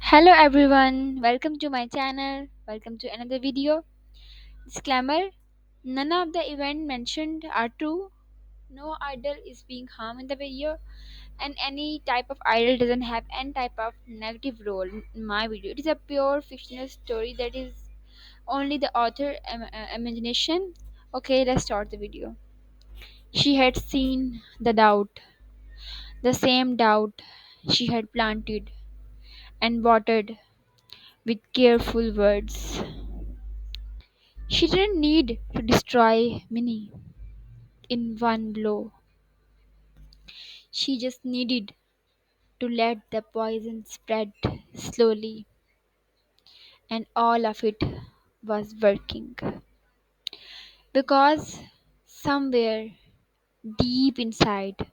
Hello everyone, welcome to my channel. Welcome to another video. Disclaimer: none of the events mentioned are true. No idol is being harmed in the video, and any type of idol doesn't have any type of negative role in my video. It is a pure fictional story that is only the author imagination. Okay, let's start the video. She had seen the same doubt she had planted and watered with careful words. She didn't need to destroy Minnie in one blow. She just needed to let the poison spread slowly, and all of it was working. Because somewhere deep inside,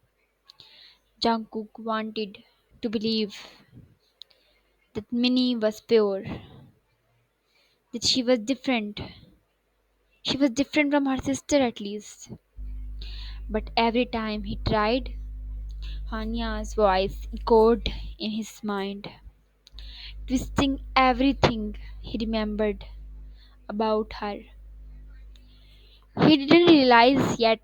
Jungkook wanted to believe that Minnie was pure, that she was different. She was different from her sister at least. But every time he tried, Hanya's voice echoed in his mind, twisting everything he remembered about her. He didn't realize yet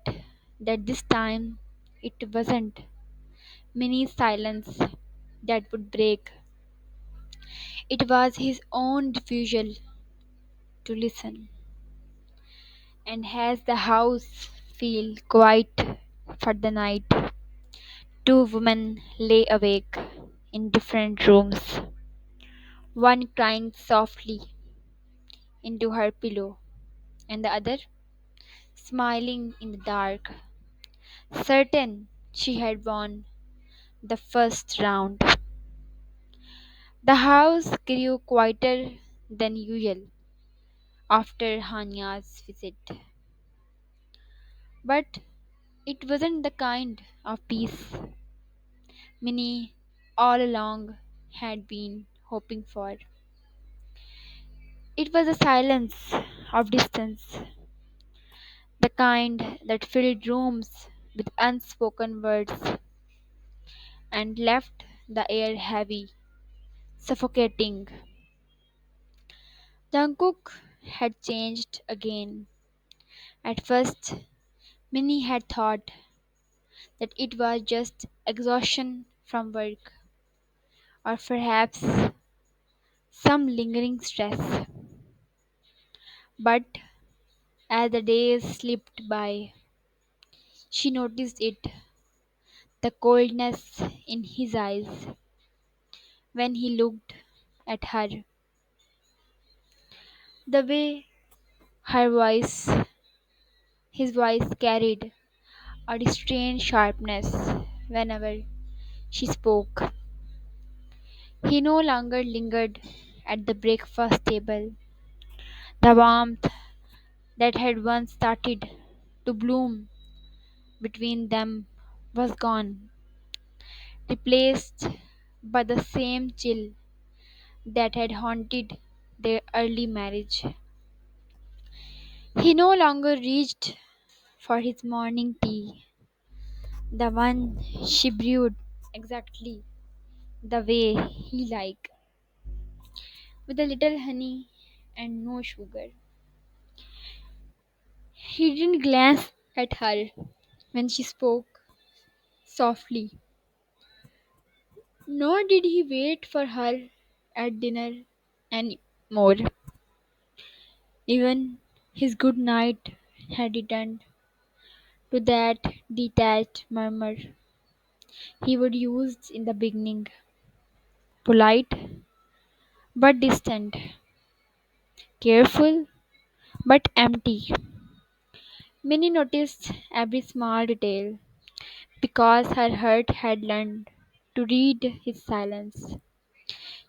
that this time it wasn't Minnie's silence that would break. It was his own refusal to listen. And as the house fell quiet for the night, two women lay awake in different rooms, one crying softly into her pillow, and the other smiling in the dark, certain she had won the first round. The house grew quieter than usual after Hanya's visit, but it wasn't the kind of peace Minnie all along had been hoping for. It was a silence of distance, the kind that filled rooms with unspoken words and left the air heavy, suffocating. Jungkook had changed again. At first, Minnie had thought that it was just exhaustion from work, or perhaps some lingering stress. But as the days slipped by, she noticed it, the coldness in his eyes when he looked at her, the way her voice, his voice carried a restrained sharpness whenever she spoke. He no longer lingered at the breakfast table. The warmth that had once started to bloom between them was gone, replaced by the same chill that had haunted their early marriage. He no longer reached for his morning tea, the one she brewed exactly the way he liked, with a little honey and no sugar. He didn't glance at her when she spoke softly, nor did he wait for her at dinner any more. Even his good night had returned to that detached murmur he would use in the beginning, polite but distant, careful but empty. Minnie noticed every small detail because her heart had learned to read his silence.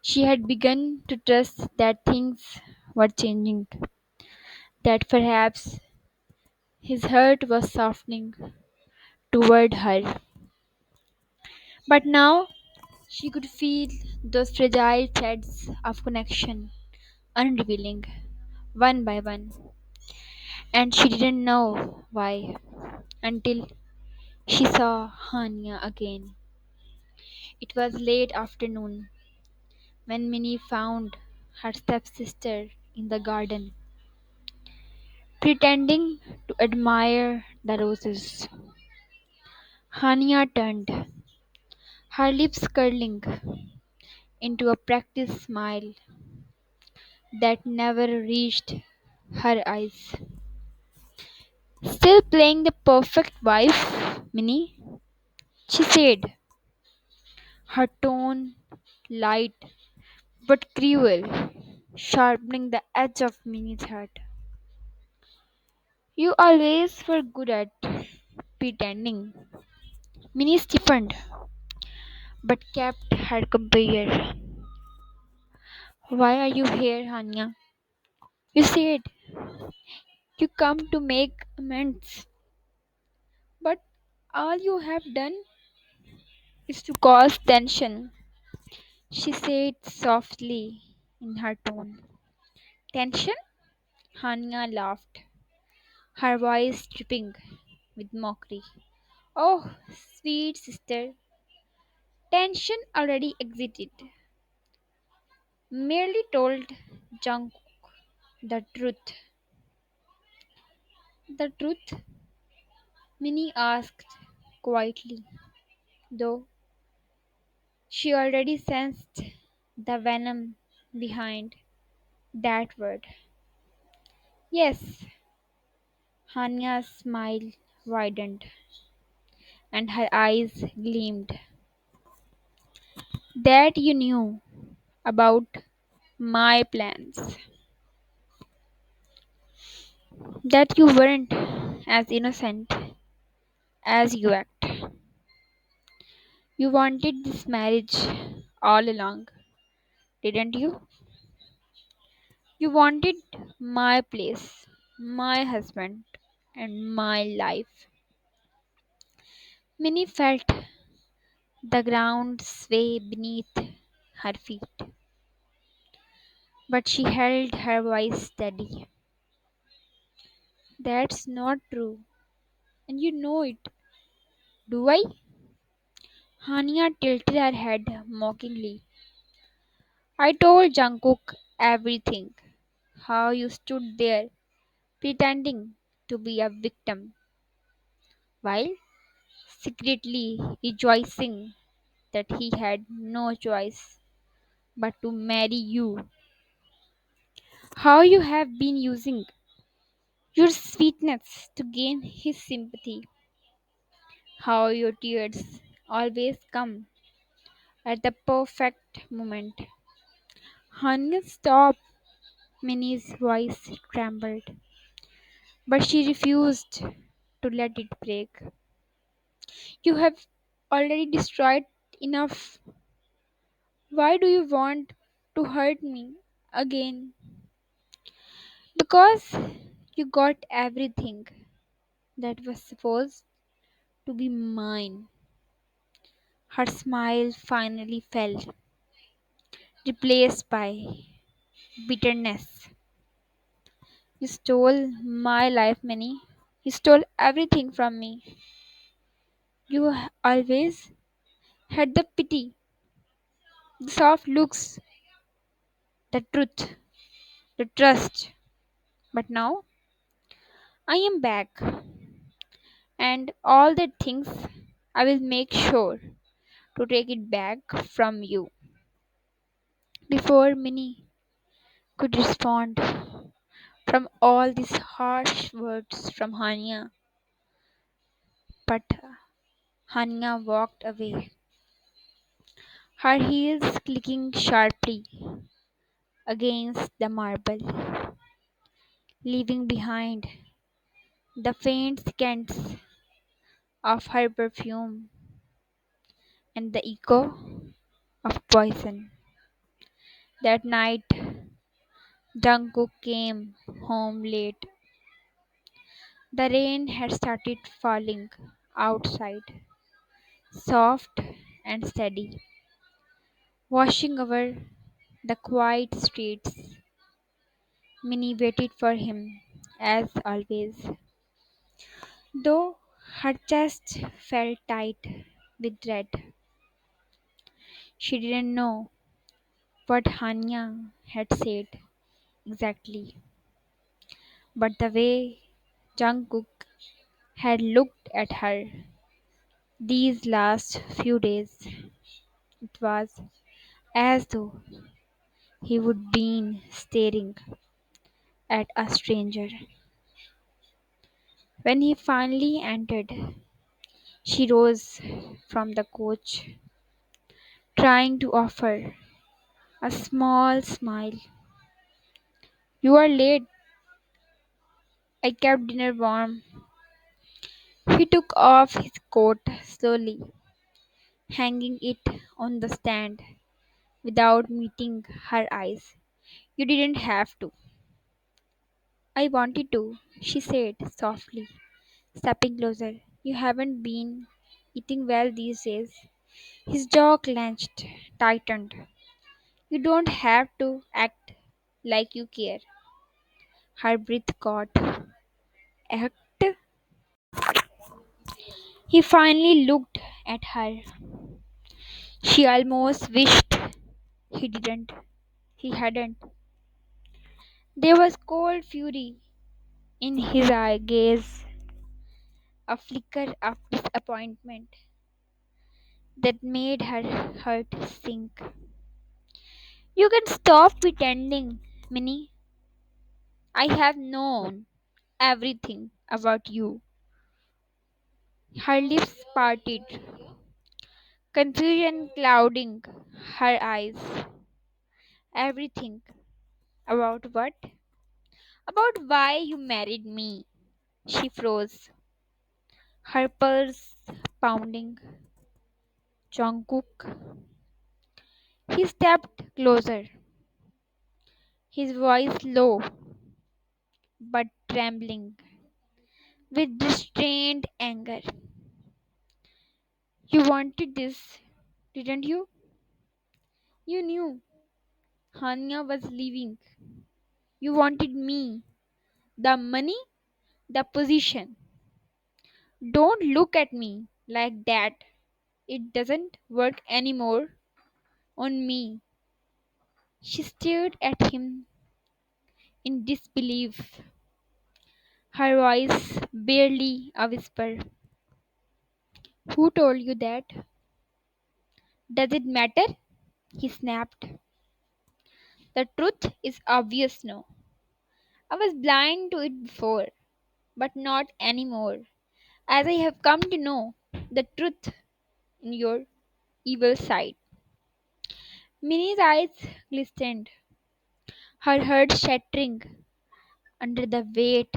She had begun to trust that things were changing, that perhaps his heart was softening toward her. But now she could feel those fragile threads of connection unrevealing one by one, and she didn't know why until she saw Hanya again. It was late afternoon, when Minnie found her stepsister in the garden, pretending to admire the roses. Hania turned, her lips curling into a practiced smile that never reached her eyes. Still playing the perfect wife, Minnie? She said, her tone light but cruel, sharpening the edge of Minnie's heart. You always were good at pretending. Minnie stiffened but kept her composure. Why are you here, Hanya? You said you come to make amends, but all you have done is to cause tension. She said softly in her tone. Tension? Hanya laughed, her voice dripping with mockery. Oh, sweet sister, tension already exited. Merely told Jungkook the truth. The truth? Minnie asked quietly, though she already sensed the venom behind that word. Yes, Hanya's smile widened and her eyes gleamed. That you knew about my plans. That you weren't as innocent as you act. You wanted this marriage all along, didn't you? You wanted my place, my husband, and my life. Minnie felt the ground sway beneath her feet, but she held her voice steady. That's not true, and you know it. Do I? Hania tilted her head mockingly. I told Jungkook everything. How you stood there pretending to be a victim while secretly rejoicing that he had no choice but to marry you. How you have been using your sweetness to gain his sympathy. How your tears always come at the perfect moment. Honey, stop. Minnie's voice trembled, but she refused to let it break. You have already destroyed enough. Why do you want to hurt me again? Because you got everything that was supposed to be mine. Her smile finally fell, replaced by bitterness. You stole my life, Minnie. You stole everything from me. You always had the pity, the soft looks, the truth, the trust. But now I am back, and all the things I will make sure to take it back from you. Before Minnie could respond from all these harsh words from Hania, but Hania walked away, her heels clicking sharply against the marble, leaving behind the faint scents of her perfume and the echo of poison. That night, Jungkook came home late. The rain had started falling outside, soft and steady, washing over the quiet streets. Minnie waited for him, as always, though her chest felt tight with dread. She didn't know what Hanya had said exactly, but the way Jungkook had looked at her these last few days, it was as though he would been staring at a stranger. When he finally entered, she rose from the couch, trying to offer a small smile. You are late. I kept dinner warm. He took off his coat slowly, hanging it on the stand without meeting her eyes. You didn't have to. I wanted to, she said softly, stepping closer. You haven't been eating well these days. His jaw clenched, tightened. You don't have to act like you care. Her breath caught. Act? He finally looked at her. She almost wished he didn't. He hadn't. There was cold fury in his eye gaze, a flicker of disappointment that made her heart sink. You can stop pretending, Minnie. I have known everything about you. Her lips parted, confusion clouding her eyes. Everything. About what? About why you married me. She froze, her pulse pounding. Jungkook. He stepped closer, his voice low but trembling with restrained anger. You wanted this, didn't you? You knew Hanya was leaving. You wanted me, the money, the position. Don't look at me like that. It doesn't work anymore on me. She stared at him in disbelief, her voice barely a whisper. Who told you that? Does it matter? He snapped. The truth is obvious now. I was blind to it before, but not anymore. As I have come to know the truth in your evil side. Minnie's eyes glistened, her heart shattering under the weight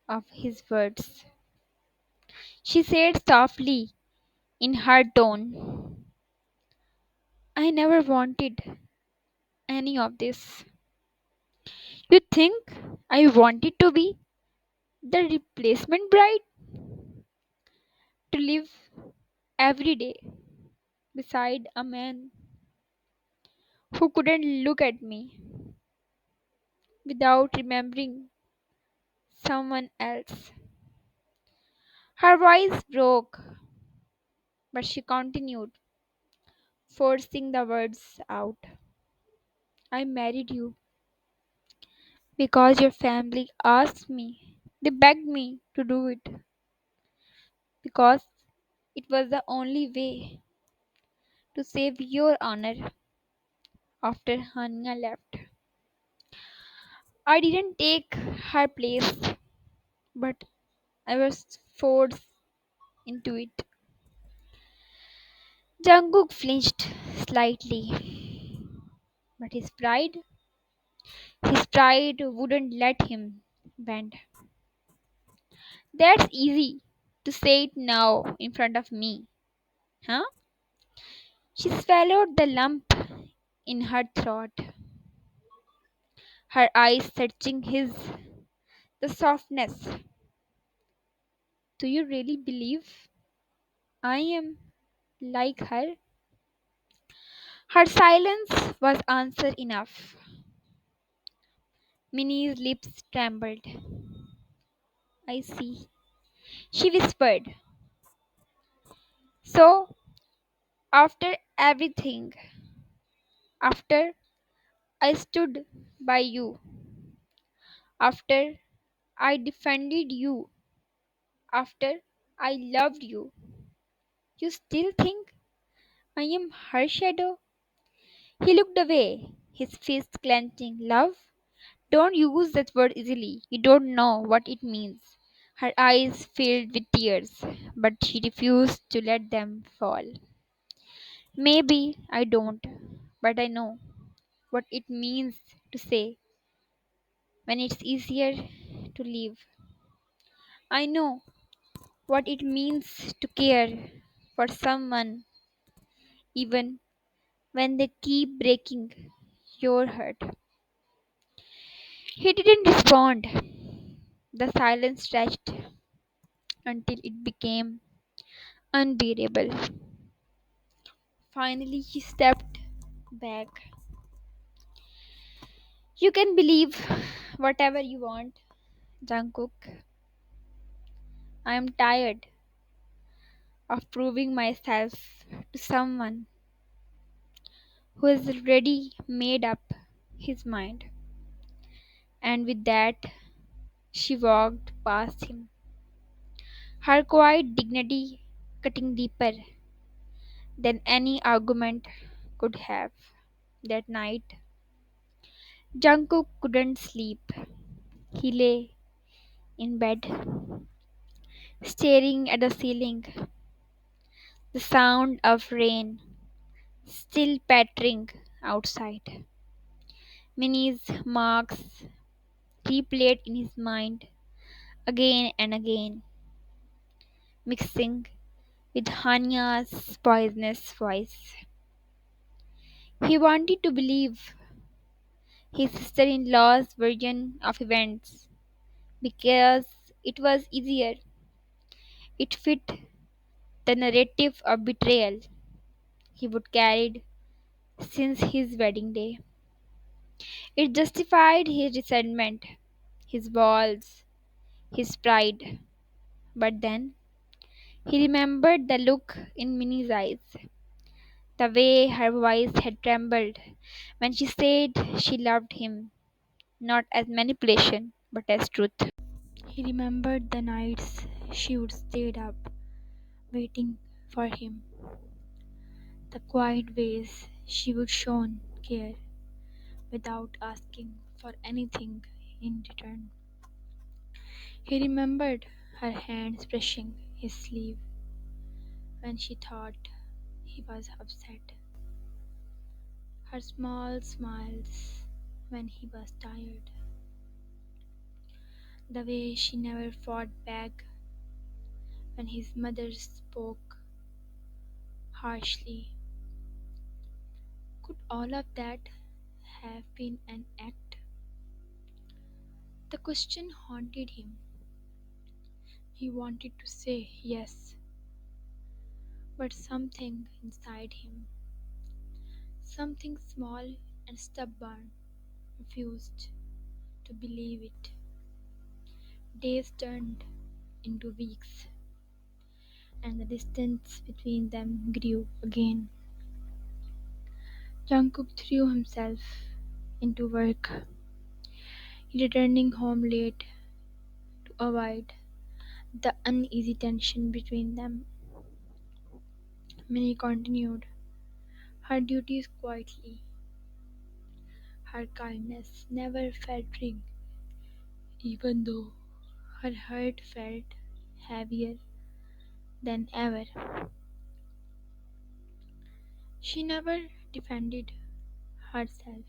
of his words. She said softly in her tone, I never wanted any of this. You think I wanted to be the replacement bride? To live every day beside a man who couldn't look at me without remembering someone else. Her voice broke, but she continued, forcing the words out. I married you because your family asked me. They begged me to do it because it was the only way to save your honor after Hanya left. I didn't take her place, but I was forced into it. Jungkook flinched slightly, but his pride wouldn't let him bend. That's easy to say it now in front of me, huh? She swallowed the lump in her throat, her eyes searching his. The softness. Do you really believe I am like her? Her silence was answer enough. Minnie's lips trembled. I see. She whispered. So, after everything, After I stood by you, after I defended you, after I loved you, you still think I am her shadow? He looked away, his fist clenching. Love? Don't use that word easily. You don't know what it means. Her eyes filled with tears, but she refused to let them fall. Maybe I don't, but I know what it means to say when it's easier to leave. I know what it means to care for someone even when they keep breaking your heart. He didn't respond. The silence stretched until it became unbearable. Finally, he stepped back. You can believe whatever you want, Jungkook. I am tired of proving myself to someone who has already made up his mind. And with that, she walked past him, her quiet dignity cutting deeper than any argument could have. That night, Jungkook couldn't sleep. He lay in bed, staring at the ceiling, the sound of rain still pattering outside. Minnie's marks replayed in his mind again and again, mixing with Hanya's poisonous voice. He wanted to believe his sister in law's version of events because it was easier. It fit the narrative of betrayal he would carried since his wedding day. It justified his resentment, his walls, his pride. But then he remembered the look in Minnie's eyes, the way her voice had trembled when she said she loved him, not as manipulation, but as truth. He remembered the nights she would stayed up waiting for him, the quiet ways she would shown care without asking for anything in return. He remembered her hands brushing his sleeve when she thought he was upset, her small smiles when he was tired, the way she never fought back when his mother spoke harshly. Could all of that have been an act? The question haunted him. He wanted to say yes, but something inside him, something small and stubborn, refused to believe it. Days turned into weeks, and the distance between them grew again. Jungkook threw himself into work, returning home late to avoid the uneasy tension between them. Minnie continued her duties quietly, her kindness never faltering, even though her heart felt heavier than ever. She never defended herself,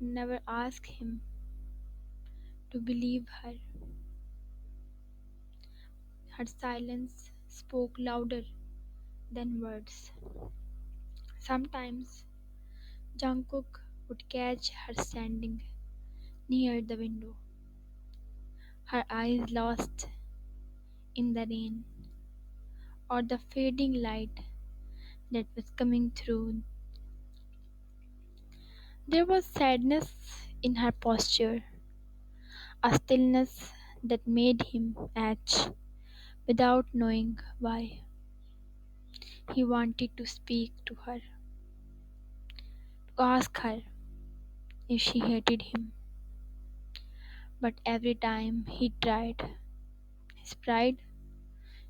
never asked him to believe her. Her silence spoke louder than words. Sometimes Jungkook would catch her standing near the window, her eyes lost in the rain or the fading light that was coming through. There was sadness in her posture, a stillness that made him ache without knowing why. He wanted to speak to her, to ask her if she hated him, but every time he tried, his pride,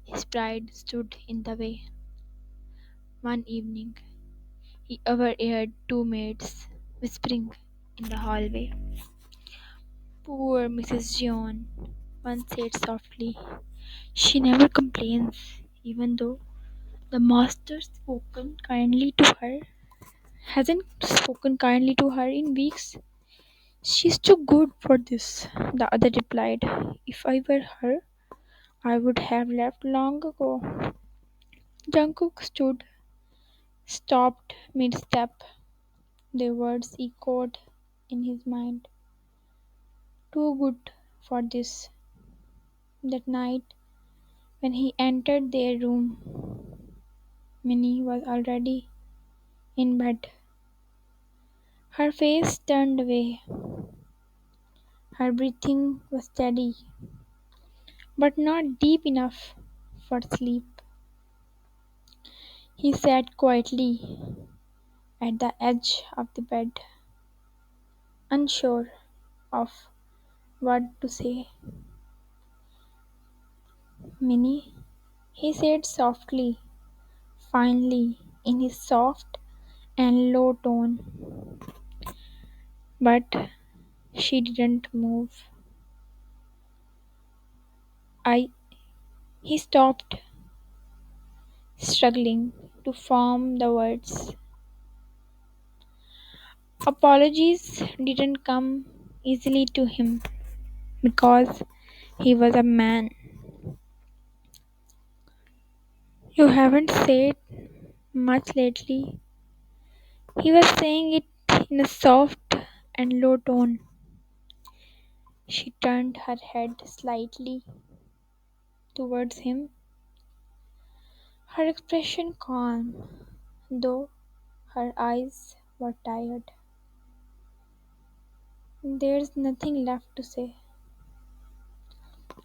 his pride stood in the way. One evening, he overheard two maids whispering in the hallway. Poor Mrs. John, one said softly. She never complains, even though the master spoken kindly to her hasn't spoken kindly to her in weeks. She's too good for this, the other replied. If I were her, I would have left long ago. Jungkook stood, stopped mid-step. The words echoed in his mind. Too good for this. That night, when he entered their room, Minnie was already in bed. Her face turned away. Her breathing was steady, but not deep enough for sleep. He sat quietly at the edge of the bed, unsure of what to say. Minnie, he said softly, finally, in his soft and low tone. But she didn't move. I He stopped, struggling to form the words. Apologies didn't come easily to him because he was a man. You haven't said much lately. He was saying it in a soft and low tone. She turned her head slightly towards him, her expression calm, though her eyes were tired. There's nothing left to say.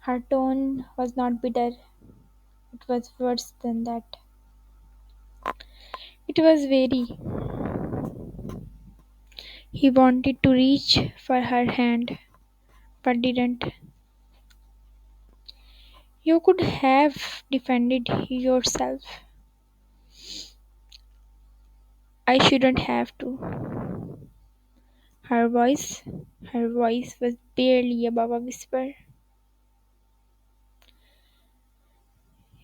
Her tone was not bitter, it was worse than that. It was weary. He wanted to reach for her hand, but didn't. You could have defended yourself. I shouldn't have to. Her voice, her voice was barely above a whisper.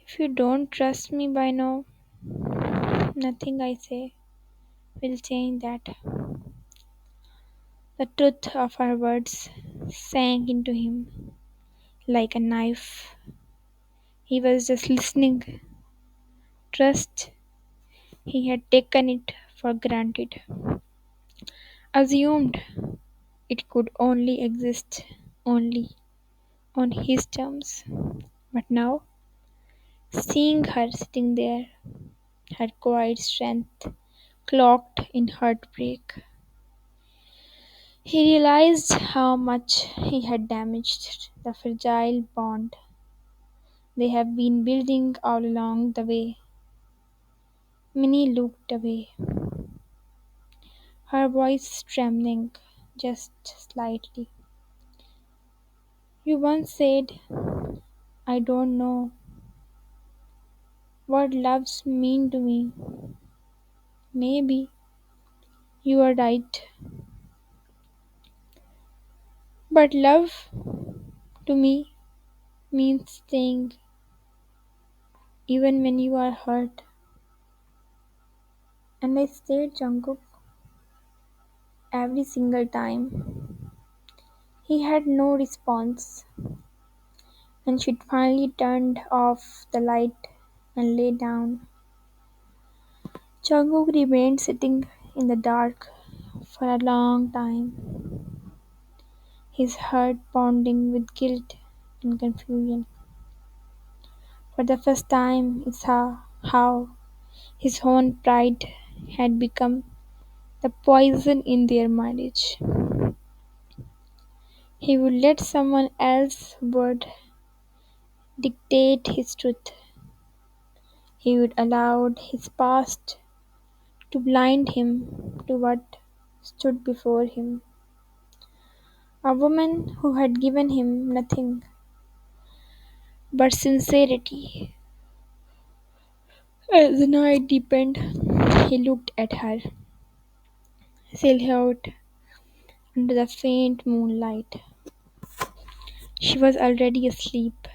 If you don't trust me by now, nothing I say will change that. The truth of her words sank into him like a knife. He was just listening. Trust, he had taken it for granted, assumed it could only exist only on his terms. But now, seeing her sitting there, her quiet strength cloaked in heartbreak, he realized how much he had damaged the fragile bond they have been building all along the way. Minnie looked away, her voice trembling just slightly. You once said, I don't know what loves mean to me. Maybe you are right. But love to me means staying even when you are hurt. And I stayed Jungkook every single time. He had no response, and she finally turned off the light and lay down. Jungkook remained sitting in the dark for a long time, his heart pounding with guilt and confusion. For the first time, he saw how his own pride had become the poison in their marriage. He would let someone else's word dictate his truth. He would allow his past to blind him to what stood before him, a woman who had given him nothing but sincerity. As the night deepened, he looked at her, silhouette under the faint moonlight. She was already asleep,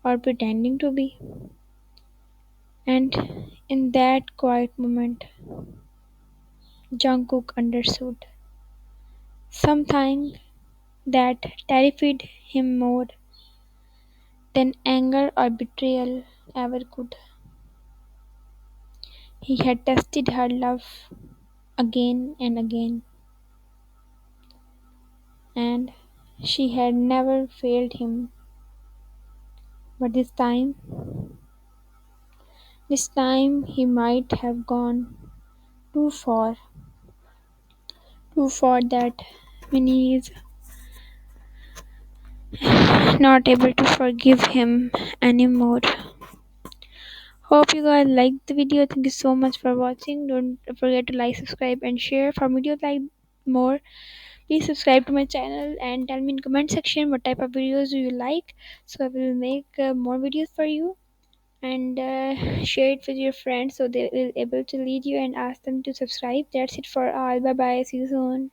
or pretending to be, and in that quiet moment, Jungkook understood something that terrified him more than anger or betrayal ever could. He had tested her love again and again, and she had never failed him. But this time he might have gone too far, too far that when he is not able to forgive him anymore. Hope you guys liked the video. Thank you so much for watching. Don't forget to like, subscribe, and share. For videos like more, please subscribe to my channel and tell me in comment section what type of videos do you like. So I will make more videos for you, and share it with your friends so they will able to lead you and ask them to subscribe. That's it for all. Bye bye. See you soon.